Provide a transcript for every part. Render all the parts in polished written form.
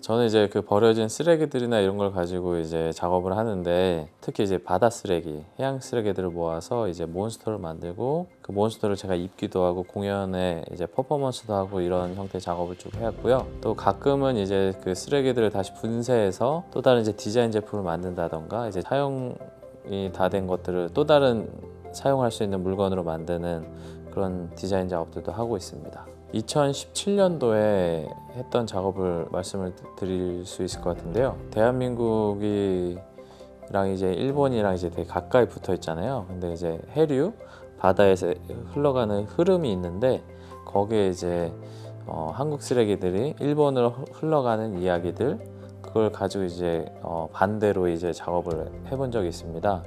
저는 이제 그 버려진 쓰레기들이나 이런 걸 가지고 이제 작업을 하는데, 특히 이제 바다 쓰레기, 해양 쓰레기들을 모아서 이제 몬스터를 만들고, 그 몬스터를 제가 입기도 하고 공연에 이제 퍼포먼스도 하고 이런 형태의 작업을 쭉 해왔고요. 또 가끔은 이제 그 쓰레기들을 다시 분쇄해서 또 다른 이제 디자인 제품을 만든다던가, 이제 사용이 다 된 것들을 또 다른 사용할 수 있는 물건으로 만드는 그런 디자인 작업들도 하고 있습니다. 2017년도에 했던 작업을 말씀을 드릴 수 있을 것 같은데요. 대한민국이랑 이제 일본이랑 이제 되게 가까이 붙어 있잖아요. 근데 이제 해류 바다에서 흘러가는 흐름이 있는데, 거기에 이제 한국 쓰레기들이 일본으로 흘러가는 이야기들, 그걸 가지고 이제 반대로 이제 작업을 해본 적이 있습니다.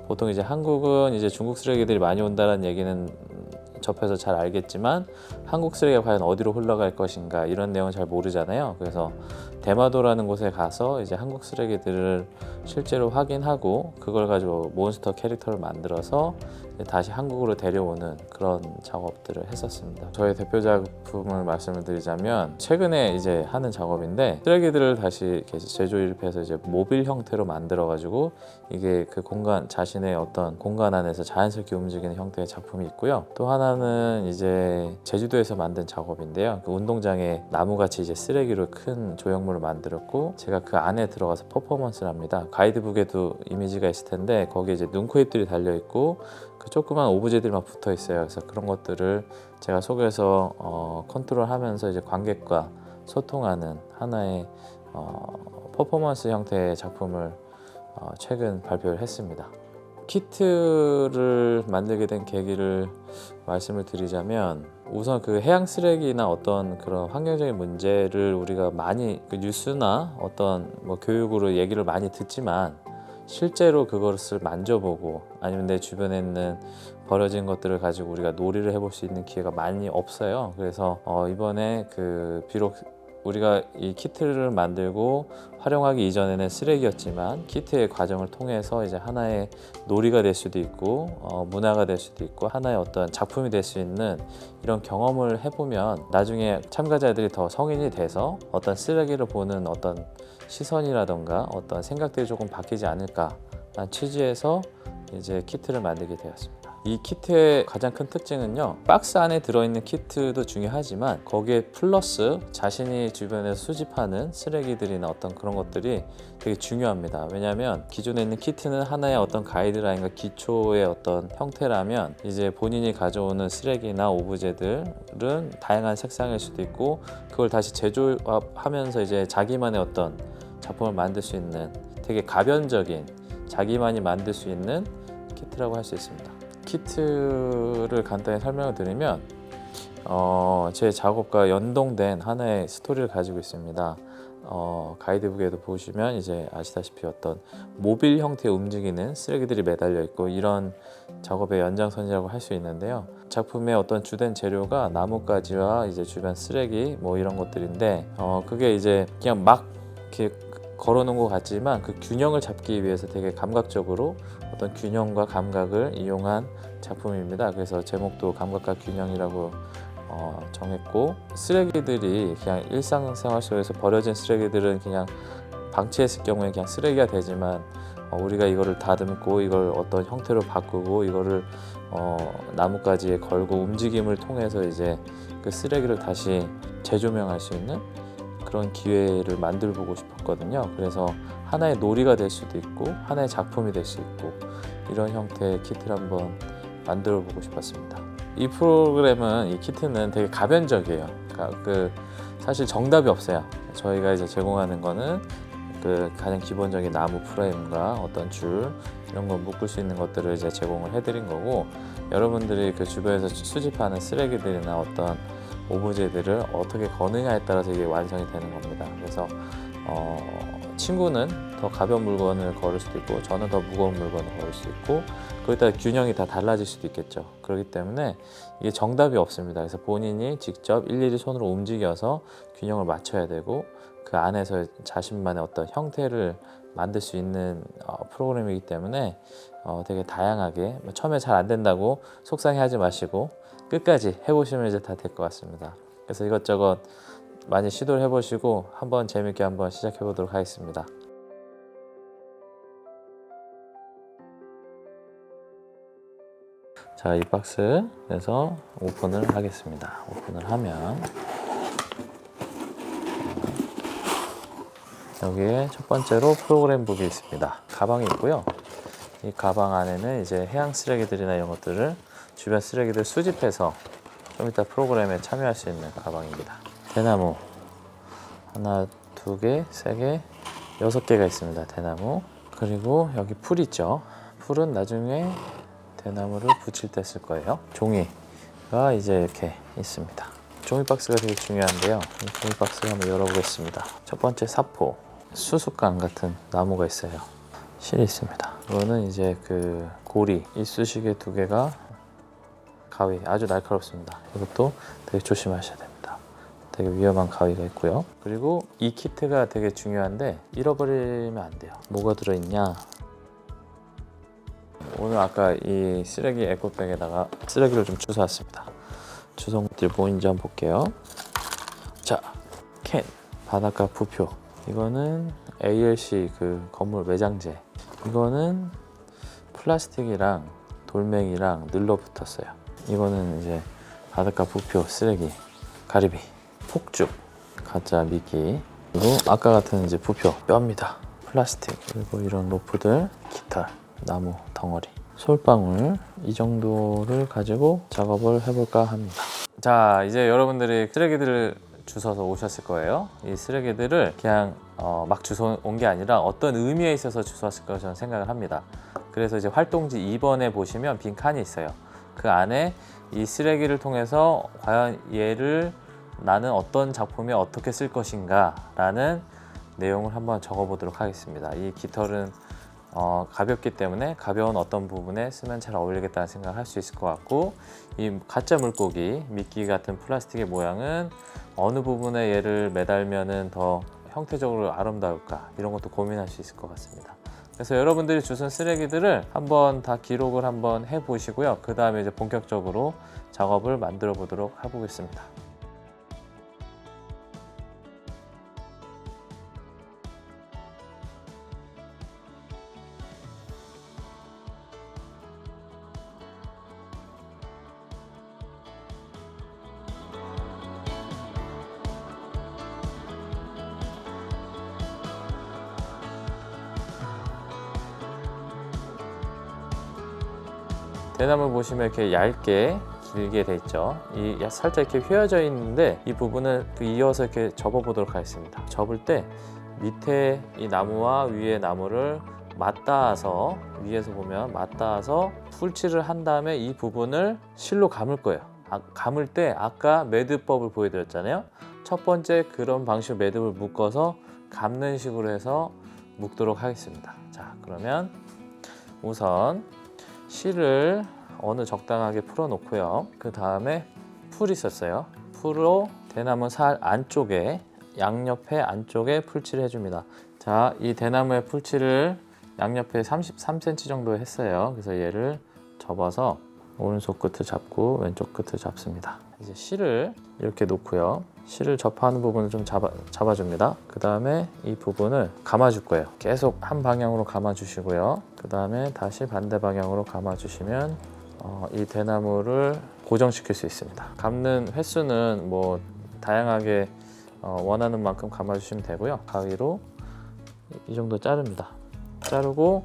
보통 이제 한국은 이제 중국 쓰레기들이 많이 온다는 얘기는 접해서 잘 알겠지만, 한국 쓰레기가 과연 어디로 흘러갈 것인가 이런 내용은 잘 모르잖아요. 그래서 대마도라는 곳에 가서 이제 한국 쓰레기들을 실제로 확인하고, 그걸 가지고 몬스터 캐릭터를 만들어서 다시 한국으로 데려오는 그런 작업들을 했었습니다. 저의 대표 작품을 말씀을 드리자면, 최근에 이제 하는 작업인데, 쓰레기들을 다시 이렇게 재조립해서 이제 모빌 형태로 만들어 가지고, 이게 그 공간, 자신의 어떤 공간 안에서 자연스럽게 움직이는 형태의 작품이 있고요. 또 하나는 이제 제주도에서 만든 작업인데요. 그 운동장에 나무같이 이제 쓰레기로 큰 조형물을 만들었고, 제가 그 안에 들어가서 퍼포먼스를 합니다. 가이드북에도 이미지가 있을 텐데, 거기에 이제 눈, 코, 입들이 달려 있고 그 조그만 오브제들이 막 붙어 있어요. 그래서 그런 것들을 제가 속에서 컨트롤하면서 이제 관객과 소통하는 하나의 퍼포먼스 형태의 작품을 최근 발표를 했습니다. 키트를 만들게 된 계기를 말씀을 드리자면, 우선 그 해양 쓰레기나 어떤 그런 환경적인 문제를 우리가 많이 그 뉴스나 어떤 뭐 교육으로 얘기를 많이 듣지만, 실제로 그것을 만져보고 아니면 내 주변에 있는 버려진 것들을 가지고 우리가 놀이를 해볼 수 있는 기회가 많이 없어요. 그래서 이번에 그 비록 우리가 이 키트를 만들고 활용하기 이전에는 쓰레기였지만, 키트의 과정을 통해서 이제 하나의 놀이가 될 수도 있고 문화가 될 수도 있고 하나의 어떤 작품이 될 수 있는 이런 경험을 해보면, 나중에 참가자들이 더 성인이 돼서 어떤 쓰레기를 보는 어떤 시선이라던가 어떤 생각들이 조금 바뀌지 않을까라는 취지에서 이제 키트를 만들게 되었습니다. 이 키트의 가장 큰 특징은요, 박스 안에 들어있는 키트도 중요하지만 거기에 플러스 자신이 주변에서 수집하는 쓰레기들이나 어떤 그런 것들이 되게 중요합니다. 왜냐하면 기존에 있는 키트는 하나의 어떤 가이드라인과 기초의 어떤 형태라면, 이제 본인이 가져오는 쓰레기나 오브제들은 다양한 색상일 수도 있고, 그걸 다시 재조합하면서 이제 자기만의 어떤 작품을 만들 수 있는 되게 가변적인, 자기만이 만들 수 있는 키트라고 할 수 있습니다. 키트를 간단히 설명을 드리면, 제 작업과 연동된 하나의 스토리를 가지고 있습니다. 가이드북에도 보시면 이제 아시다시피 어떤 모빌 형태의 움직이는 쓰레기들이 매달려 있고, 이런 작업의 연장선이라고 할 수 있는데요. 작품의 어떤 주된 재료가 나뭇가지와 이제 주변 쓰레기 뭐 이런 것들인데, 그게 이제 그냥 막 이렇게 걸어놓은 것 같지만, 그 균형을 잡기 위해서 되게 감각적으로 어떤 균형과 감각을 이용한 작품입니다. 그래서 제목도 감각과 균형이라고 정했고, 쓰레기들이 그냥 일상생활 속에서 버려진 쓰레기들은 그냥 방치했을 경우에 그냥 쓰레기가 되지만, 우리가 이거를 다듬고 이걸 어떤 형태로 바꾸고 이거를 나뭇가지에 걸고 움직임을 통해서 이제 그 쓰레기를 다시 재조명할 수 있는 그런 기회를 만들어 보고 싶었거든요. 그래서 하나의 놀이가 될 수도 있고 하나의 작품이 될 수 있고, 이런 형태의 키트를 한번 만들어 보고 싶었습니다. 이 프로그램은, 이 키트는 되게 가변적이에요. 그러니까 사실 정답이 없어요. 저희가 이제 제공하는 거는 그 가장 기본적인 나무 프레임과 어떤 줄, 이런 거 묶을 수 있는 것들을 이제 제공을 해드린 거고, 여러분들이 그 주변에서 수집하는 쓰레기들이나 어떤 오브제들을 어떻게 거느냐에 따라서 이게 완성이 되는 겁니다. 그래서 친구는 더 가벼운 물건을 걸을 수도 있고, 저는 더 무거운 물건을 걸을 수 있고, 거기에 따라 균형이 다 달라질 수도 있겠죠. 그렇기 때문에 이게 정답이 없습니다. 그래서 본인이 직접 일일이 손으로 움직여서 균형을 맞춰야 되고, 그 안에서 자신만의 어떤 형태를 만들 수 있는 프로그램이기 때문에 되게 다양하게, 처음에 잘 안 된다고 속상해하지 마시고 끝까지 해보시면 이제 다 될 것 같습니다. 그래서 이것저것 많이 시도를 해보시고 한번 재밌게 한번 시작해 보도록 하겠습니다. 자, 이 박스에서 오픈을 하겠습니다. 오픈을 하면 여기에 첫 번째로 프로그램 북이 있습니다. 가방이 있고요. 이 가방 안에는 이제 해양 쓰레기들이나 이런 것들을 주변 쓰레기들 수집해서 좀 이따 프로그램에 참여할 수 있는 가방입니다. 대나무 하나, 두 개, 세 개, 6개가 있습니다. 대나무. 그리고 여기 풀 있죠. 풀은 나중에 대나무를 붙일 때 쓸 거예요. 종이가 이제 이렇게 있습니다. 종이 박스가 되게 중요한데요. 이 종이 박스를 한번 열어보겠습니다. 첫 번째 사포, 수수깡 같은 나무가 있어요. 실이 있습니다. 이거는 이제 그 고리, 이쑤시개 2개가 가위, 아주 날카롭습니다. 이것도 되게 조심하셔야 됩니다. 되게 위험한 가위가 있고요. 그리고 이 키트가 되게 중요한데 잃어버리면 안 돼요. 뭐가 들어있냐? 오늘 아까 이 쓰레기 에코백에다가 쓰레기를 좀 주워왔습니다. 주워온 것들이 뭐인지 한번 볼게요. 자, 캔, 바닷가 부표. 이거는 ALC 그 건물 매장재. 이거는 플라스틱이랑 돌멩이랑 늘러붙었어요. 이거는 이제 바닷가 부표 쓰레기, 가리비, 폭죽, 가짜 미끼. 그리고 아까 같은 이제 부표, 뼈입니다. 플라스틱. 그리고 이런 로프들, 깃털, 나무 덩어리, 솔방울. 이 정도를 가지고 작업을 해볼까 합니다. 자, 이제 여러분들이 쓰레기들을 주워서 오셨을 거예요. 이 쓰레기들을 그냥 막 주워온 게 아니라 어떤 의미에 있어서 주워왔을 거라고 저는 생각을 합니다. 그래서 이제 활동지 2번에 보시면 빈 칸이 있어요. 그 안에 이 쓰레기를 통해서 과연 얘를 나는 어떤 작품에 어떻게 쓸 것인가 라는 내용을 한번 적어 보도록 하겠습니다. 이 깃털은 가볍기 때문에 가벼운 어떤 부분에 쓰면 잘 어울리겠다는 생각을 할 수 있을 것 같고, 이 가짜 물고기, 미끼 같은 플라스틱의 모양은 어느 부분에 얘를 매달면은 더 형태적으로 아름다울까, 이런 것도 고민할 수 있을 것 같습니다. 그래서 여러분들이 주운 쓰레기들을 한번 다 기록을 한번 해 보시고요. 그 다음에 이제 본격적으로 작업을 만들어 보도록 해보겠습니다. 대나무 보시면 이렇게 얇게 길게 돼 있죠. 이 살짝 이렇게 휘어져 있는데 이 부분을 이어서 이렇게 접어 보도록 하겠습니다. 접을 때 밑에 이 나무와 위에 나무를 맞닿아서, 위에서 보면 맞닿아서 풀칠을 한 다음에 이 부분을 실로 감을 거예요. 감을 때 아까 매듭법을 보여드렸잖아요. 첫 번째 그런 방식으로 매듭을 묶어서 감는 식으로 해서 묶도록 하겠습니다. 자, 그러면 우선 실을 어느 적당하게 풀어 놓고요. 그 다음에 풀이 있었어요. 풀로 대나무 살 안쪽에, 양옆에 안쪽에 풀칠을 해줍니다. 자, 이 대나무의 풀칠을 양옆에 33cm 정도 했어요. 그래서 얘를 접어서 오른손 끝을 잡고 왼쪽 끝을 잡습니다. 이제 실을 이렇게 놓고요. 실을 접하는 부분을 좀 잡아줍니다. 그 다음에 이 부분을 감아줄 거예요. 계속 한 방향으로 감아주시고요. 그 다음에 다시 반대 방향으로 감아주시면 이 대나무를 고정시킬 수 있습니다. 감는 횟수는 뭐 다양하게 원하는 만큼 감아주시면 되고요. 가위로 이 정도 자릅니다. 자르고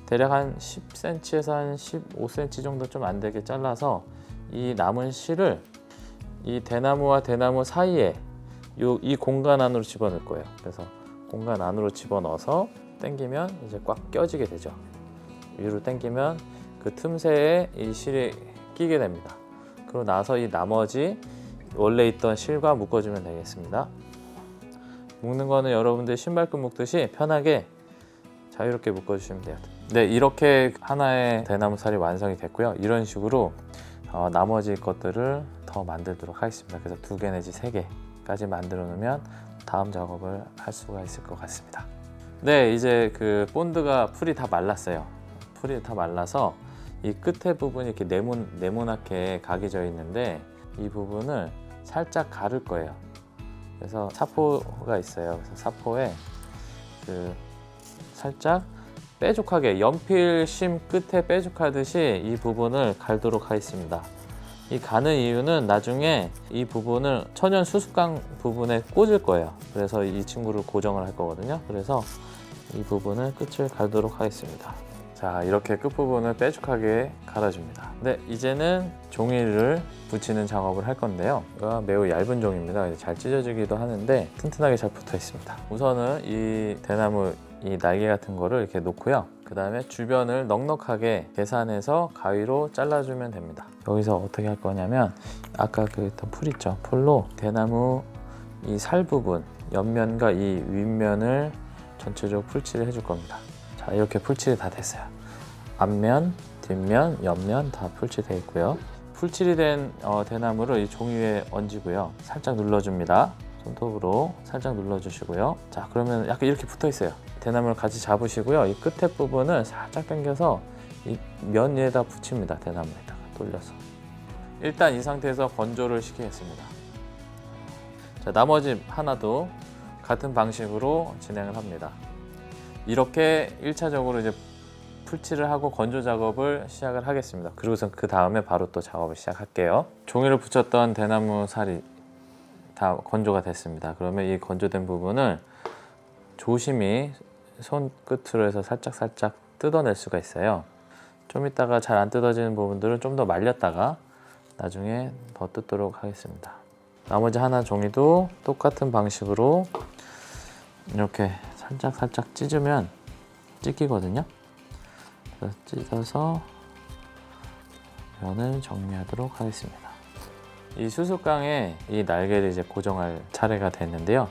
대략 한 10cm에서 한 15cm 정도 좀 안 되게 잘라서 이 남은 실을 이 대나무와 대나무 사이에 이 공간 안으로 집어넣을 거예요. 그래서 공간 안으로 집어넣어서 당기면 이제 꽉 껴지게 되죠. 위로 당기면 그 틈새에 이 실이 끼게 됩니다. 그러고 나서 이 나머지 원래 있던 실과 묶어주면 되겠습니다. 묶는 거는 여러분들 신발끈 묶듯이 편하게 자유롭게 묶어주시면 돼요. 네, 이렇게 하나의 대나무 살이 완성이 됐고요. 이런 식으로 나머지 것들을 더 만들도록 하겠습니다. 그래서 2개 내지 3개까지 만들어 놓으면 다음 작업을 할 수가 있을 것 같습니다. 네, 이제 그 본드가 풀이 다 말랐어요. 풀이 다 말라서 이 끝에 부분이 이렇게 네모나게 각이 져 있는데 이 부분을 살짝 가를 거예요. 그래서 사포가 있어요. 그래서 사포에 그 살짝 빼죽하게 연필심 끝에 빼죽하듯이 이 부분을 갈도록 하겠습니다. 이 가는 이유는 나중에 이 부분을 천연 수습강 부분에 꽂을 거예요. 그래서 이 친구를 고정을 할 거거든요. 그래서 이 부분을 끝을 갈도록 하겠습니다. 자, 이렇게 끝부분을 빼죽하게 갈아줍니다. 네, 이제는 종이를 붙이는 작업을 할 건데요. 이거 매우 얇은 종입니다. 잘 찢어지기도 하는데 튼튼하게 잘 붙어 있습니다. 우선은 이 대나무 이 날개 같은 거를 이렇게 놓고요. 그 다음에 주변을 넉넉하게 계산해서 가위로 잘라주면 됩니다. 여기서 어떻게 할 거냐면 아까 그 풀 있죠? 풀로 대나무 이 살 부분 옆면과 이 윗면을 전체적으로 풀칠을 해줄 겁니다. 자, 이렇게 풀칠이 다 됐어요. 앞면, 뒷면, 옆면 다 풀칠되어 있고요. 풀칠이 된 대나무를 이 종이 위에 얹고요. 살짝 눌러줍니다. 손톱으로 살짝 눌러주시고요. 자, 그러면 약간 이렇게 붙어 있어요. 대나무를 같이 잡으시고요. 이 끝에 부분을 살짝 당겨서 이 면 위에다 붙입니다. 대나무에다가 돌려서. 일단 이 상태에서 건조를 시키겠습니다. 자, 나머지 하나도 같은 방식으로 진행을 합니다. 이렇게 1차적으로 이제 풀칠을 하고 건조 작업을 시작을 하겠습니다. 그리고선 그 다음에 바로 또 작업을 시작할게요. 종이를 붙였던 대나무 살이 다 건조가 됐습니다. 그러면 이 건조된 부분을 조심히 손끝으로 해서 살짝 뜯어낼 수가 있어요. 좀 이따가 잘 안 뜯어지는 부분들은 좀 더 말렸다가 나중에 더 뜯도록 하겠습니다. 나머지 하나 종이도 똑같은 방식으로 이렇게 살짝 찢으면 찢기거든요. 그래서 찢어서 면을 정리하도록 하겠습니다. 이 수습강에 이 날개를 이제 고정할 차례가 됐는데요.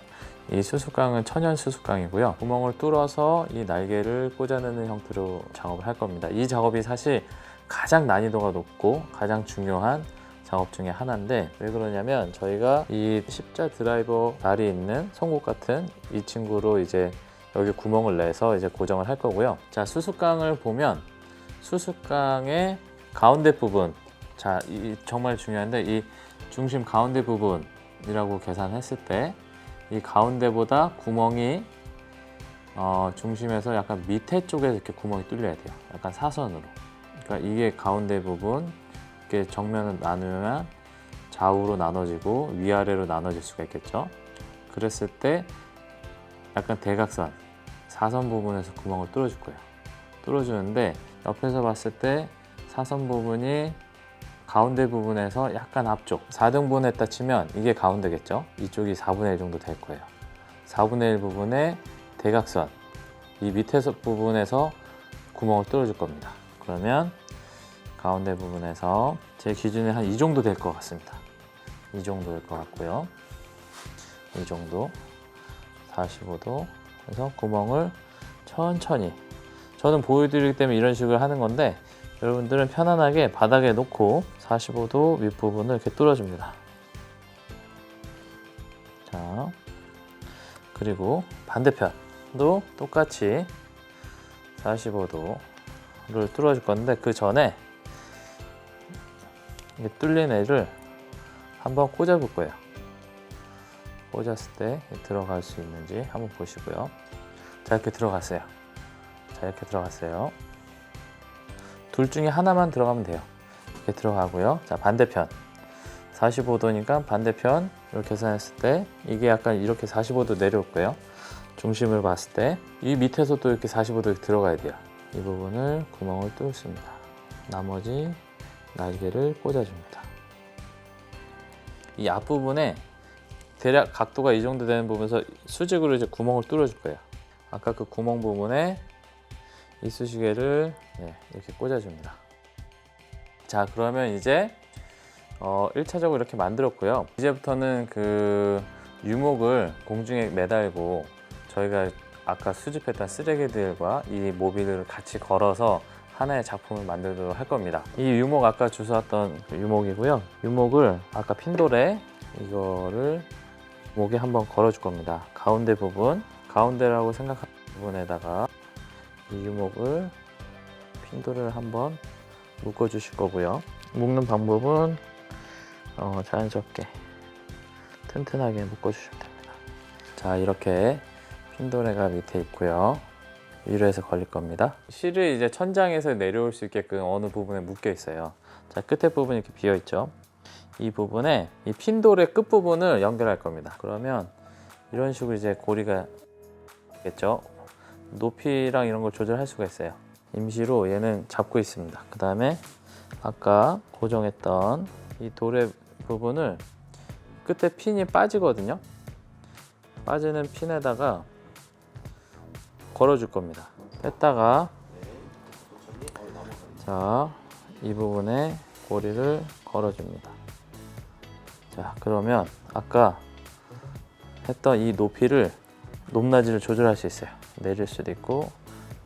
이 수습강은 천연 수습강이고요. 구멍을 뚫어서 이 날개를 꽂아내는 형태로 작업을 할 겁니다. 이 작업이 사실 가장 난이도가 높고 가장 중요한 작업 중에 하나인데, 왜 그러냐면 저희가 이 십자 드라이버 날이 있는 송곳 같은 이 친구로 이제 여기 구멍을 내서 이제 고정을 할 거고요. 자, 수습강을 보면 수습강의 가운데 부분, 자, 이 정말 중요한데 이 중심 가운데 부분이라고 계산했을 때 이 가운데보다 구멍이 중심에서 약간 밑에 쪽에 이렇게 구멍이 뚫려야 돼요. 약간 사선으로. 그러니까 이게 가운데 부분, 이렇게 정면을 나누면 좌우로 나눠지고 위아래로 나눠질 수가 있겠죠. 그랬을 때 약간 대각선, 사선 부분에서 구멍을 뚫어줄 거예요. 뚫어주는데 옆에서 봤을 때 사선 부분이 가운데 부분에서 약간 앞쪽 4등분 했다 치면 이게 가운데겠죠. 이쪽이 4분의 1 정도 될 거예요. 4분의 1 부분에 대각선, 이 밑에서 부분에서 구멍을 뚫어줄 겁니다. 그러면 가운데 부분에서 제 기준에 한 이 정도 될 것 같습니다. 이 정도 될 것 같고요. 이 정도 45도 해서 구멍을 천천히, 저는 보여드리기 때문에 이런 식으로 하는 건데 여러분들은 편안하게 바닥에 놓고 45도 윗부분을 이렇게 뚫어줍니다. 자, 그리고 반대편도 똑같이 45도를 뚫어줄 건데 그 전에 이 뚫린 애를 한번 꽂아볼 거예요. 꽂았을 때 들어갈 수 있는지 한번 보시고요. 자, 이렇게 들어갔어요. 자, 이렇게 들어갔어요. 둘 중에 하나만 들어가면 돼요. 이렇게 들어가고요. 자, 반대편 45도니까 반대편 이렇게 계산했을 때 이게 약간 이렇게 45도 내려올 거예요. 중심을 봤을 때 이 밑에서 또 이렇게 45도 이렇게 들어가야 돼요. 이 부분을 구멍을 뚫습니다. 나머지 날개를 꽂아줍니다. 이 앞부분에 대략 각도가 이 정도 되는 부분에서 수직으로 이제 구멍을 뚫어줄 거예요. 아까 그 구멍 부분에 이쑤시개를 이렇게 꽂아줍니다. 자, 그러면 이제 1차적으로 이렇게 만들었고요. 이제부터는 그 유목을 공중에 매달고 저희가 아까 수집했던 쓰레기들과 이 모빌을 같이 걸어서 하나의 작품을 만들도록 할 겁니다. 이 유목 아까 주워왔던 유목이고요. 유목을 아까 핀돌에 이거를 목에 한번 걸어줄 겁니다. 가운데 부분, 가운데라고 생각하는 부분에다가 이 유목을 핀돌을 한번 묶어 주실 거고요. 묶는 방법은 자연스럽게 튼튼하게 묶어 주시면 됩니다. 자, 이렇게 핀도레가 밑에 있고요. 위로에서 걸릴 겁니다. 실이 이제 천장에서 내려올 수 있게끔 어느 부분에 묶여 있어요. 자, 끝에 부분이 이렇게 비어 있죠. 이 부분에 이 핀돌의 끝 부분을 연결할 겁니다. 그러면 이런 식으로 이제 고리가 있겠죠. 높이랑 이런 걸 조절할 수가 있어요. 임시로 얘는 잡고 있습니다. 그 다음에 아까 고정했던 이 돌의 부분을 끝에 핀이 빠지거든요. 빠지는 핀에다가 걸어줄 겁니다. 뺐다가 자, 이 부분에 고리를 걸어줍니다. 자, 그러면 아까 했던 이 높이를 높낮이를 조절할 수 있어요. 내릴 수도 있고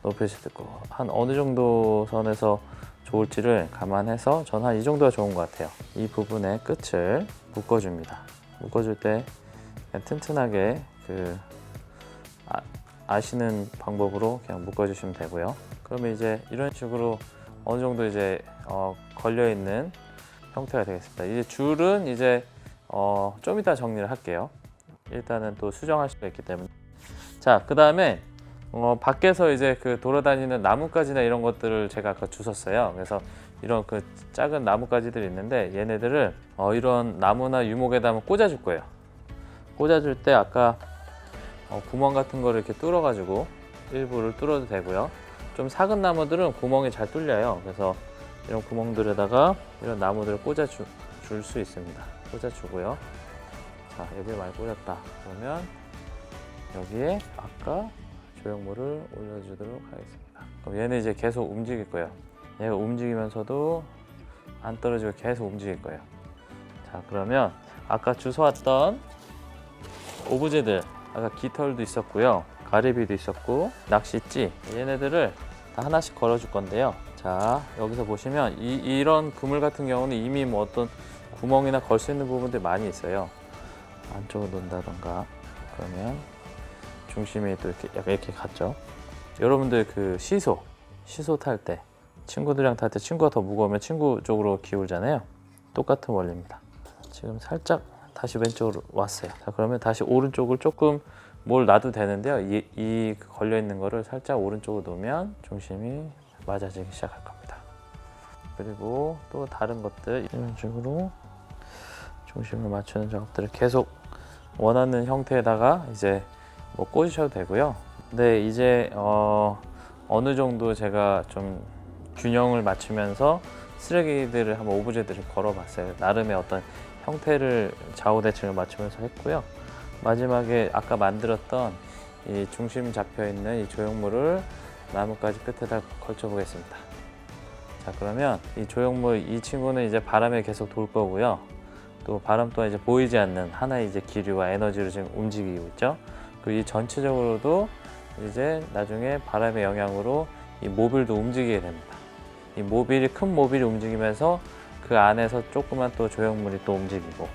높일 수도 있고 한 어느 정도 선에서 좋을지를 감안해서 전 한 이 정도가 좋은 것 같아요. 이 부분의 끝을 묶어줍니다. 묶어줄 때 그냥 튼튼하게 아시는 방법으로 그냥 묶어주시면 되고요. 그러면 이제 이런 식으로 어느 정도 이제 걸려 있는 형태가 되겠습니다. 이제 줄은 이제 좀 이따 정리를 할게요. 일단은 또 수정할 수가 있기 때문에. 자, 그 다음에 밖에서 이제 돌아다니는 나뭇가지나 이런 것들을 제가 아까 주웠어요. 그래서 이런 작은 나뭇가지들이 있는데 얘네들을 이런 나무나 유목에다 한번 꽂아줄 거예요. 꽂아줄 때 아까 구멍 같은 거를 이렇게 뚫어가지고 일부를 뚫어도 되고요. 좀 작은 나무들은 구멍이 잘 뚫려요. 그래서 이런 구멍들에다가 이런 나무들을 꽂아줄 수 있습니다. 꽂아주고요. 자, 여기에 많이 꽂았다. 그러면 여기에 아까 조형물을 올려주도록 하겠습니다. 그럼 얘는 이제 계속 움직일 거예요. 얘가 움직이면서도 안 떨어지고 계속 움직일 거예요. 자, 그러면 아까 주워왔던 오브제들, 아까 깃털도 있었고요, 가리비도 있었고, 낚싯지, 얘네들을 다 하나씩 걸어줄 건데요. 자, 여기서 보시면 이런 그물 같은 경우는 이미 뭐 어떤 구멍이나 걸 수 있는 부분들이 많이 있어요. 안쪽으로 놓는다던가. 그러면 중심이 또 이렇게 약간 이렇게 갔죠. 여러분들 시소 탈 때, 친구들이랑 탈 때 친구가 더 무거우면 친구 쪽으로 기울잖아요. 똑같은 원리입니다. 지금 살짝 다시 왼쪽으로 왔어요. 자, 그러면 다시 오른쪽을 조금 뭘 놔도 되는데요. 이 걸려 있는 거를 살짝 오른쪽으로 놓으면 중심이 맞아지기 시작할 겁니다. 그리고 또 다른 것들 이런 식으로 중심을 맞추는 작업들을 계속 원하는 형태에다가 이제 뭐 꽂으셔도 되고요. 근데 이제 어느 정도 제가 좀 균형을 맞추면서 쓰레기들을 한번 오브제들을 걸어봤어요. 나름의 어떤 형태를 좌우대칭을 맞추면서 했고요. 마지막에 아까 만들었던 이 중심 잡혀 있는 이 조형물을 나뭇가지 끝에다 걸쳐 보겠습니다. 자, 그러면 이 조형물, 이 친구는 이제 바람에 계속 돌 거고요. 또 바람 또한 이제 보이지 않는 하나의 이제 기류와 에너지로 지금 움직이고 있죠. 그리고 이 전체적으로도 이제 나중에 바람의 영향으로 이 모빌도 움직이게 됩니다. 이 큰 모빌이 움직이면서 그 안에서 조그만 또 조형물이 또 움직이고,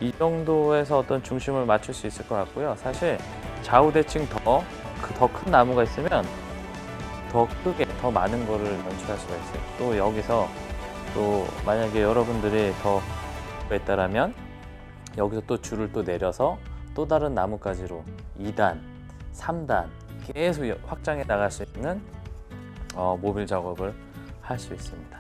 이 정도에서 어떤 중심을 맞출 수 있을 것 같고요. 사실 좌우대칭 더 큰 나무가 있으면 더 크게 더 많은 거를 연출할 수가 있어요. 또 여기서 또 만약에 여러분들이 더 있다라면 여기서 또 줄을 또 내려서 또 다른 나뭇가지로 2단, 3단 계속 확장해 나갈 수 있는 모빌 작업을 할 수 있습니다.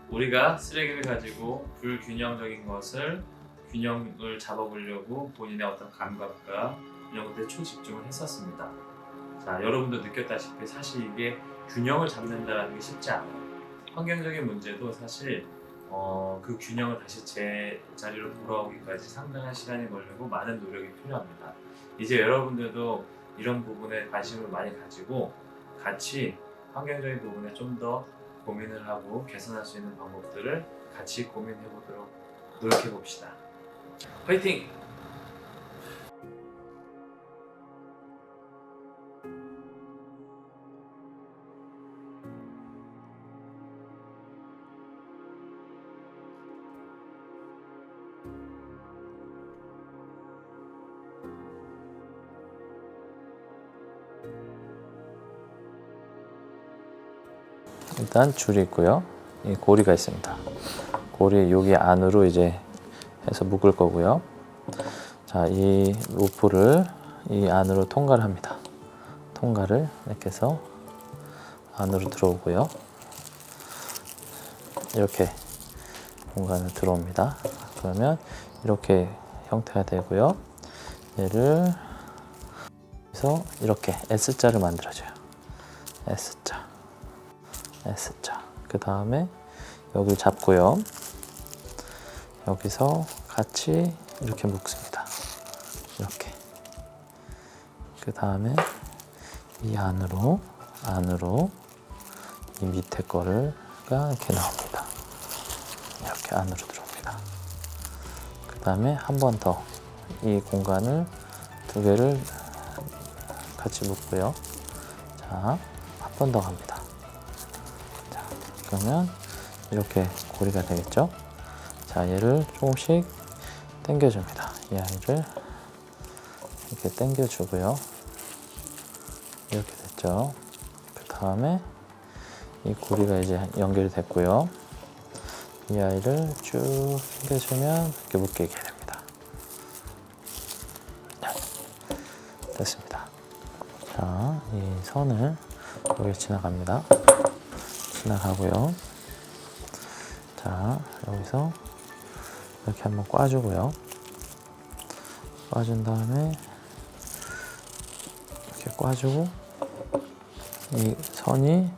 우리가 쓰레기를 가지고 불균형적인 것을 균형을 잡아보려고 본인의 어떤 감각과 이런 것들에 초집중을 했었습니다. 자, 여러분도 느꼈다시피 사실 이게 균형을 잡는다는 게 쉽지 않아요. 환경적인 문제도 사실 그 균형을 다시 제자리로 돌아오기까지 상당한 시간이 걸리고 많은 노력이 필요합니다. 이제 여러분들도 이런 부분에 관심을 많이 가지고 같이 환경적인 부분에 좀 더 고민을 하고 개선할 수 있는 방법들을 같이 고민해 보도록 노력해 봅시다. 화이팅! 일단 줄이 있고요. 이 고리가 있습니다. 고리 여기 안으로 이제 해서 묶을 거고요. 자, 이 로프를 이 안으로 통과를 합니다. 통과를 이렇게 해서 안으로 들어오고요. 이렇게 공간을 들어옵니다. 그러면 이렇게 형태가 되고요. 얘를 해서 이렇게 S자를 만들어줘요. S자. S자. 그 다음에 여기를 잡고요. 여기서 같이 이렇게 묶습니다. 이렇게. 그 다음에 이 안으로 이 밑에 거가 이렇게 나옵니다. 이렇게 안으로 들어옵니다. 그 다음에 한 번 더 이 공간을 두 개를 같이 묶고요. 자, 한 번 더 갑니다. 자, 그러면 이렇게 고리가 되겠죠? 자, 얘를 조금씩 당겨줍니다. 이 아이를 이렇게 당겨주고요. 이렇게 됐죠? 그 다음에 이 고리가 이제 연결이 됐고요. 이 아이를 쭉 당겨주면 이렇게 묶이게 됩니다. 됐습니다. 자, 이 선을 여기 지나갑니다. 지나가고요. 자, 여기서 이렇게 한번 꽈주고요. 꽈준 다음에 이렇게 꽈주고 이 선이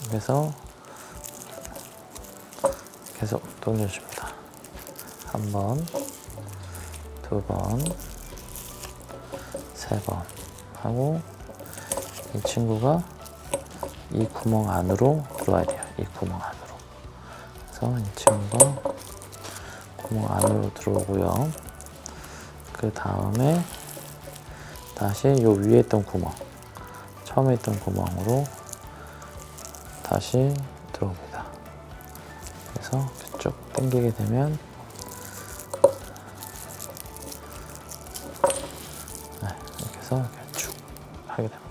그래서 계속 돌려줍니다. 한 번, 두 번, 세 번 하고 이 친구가 이 구멍 안으로 들어와야 돼요. 이 구멍 안으로. 그래서 이 친구가 구멍 안으로 들어오고요. 그 다음에 다시 요 위에 있던 구멍, 처음에 있던 구멍으로 다시 들어옵니다. 그래서 쭉 당기게 되면 이렇게 해서 이렇게 쭉 하게 됩니다.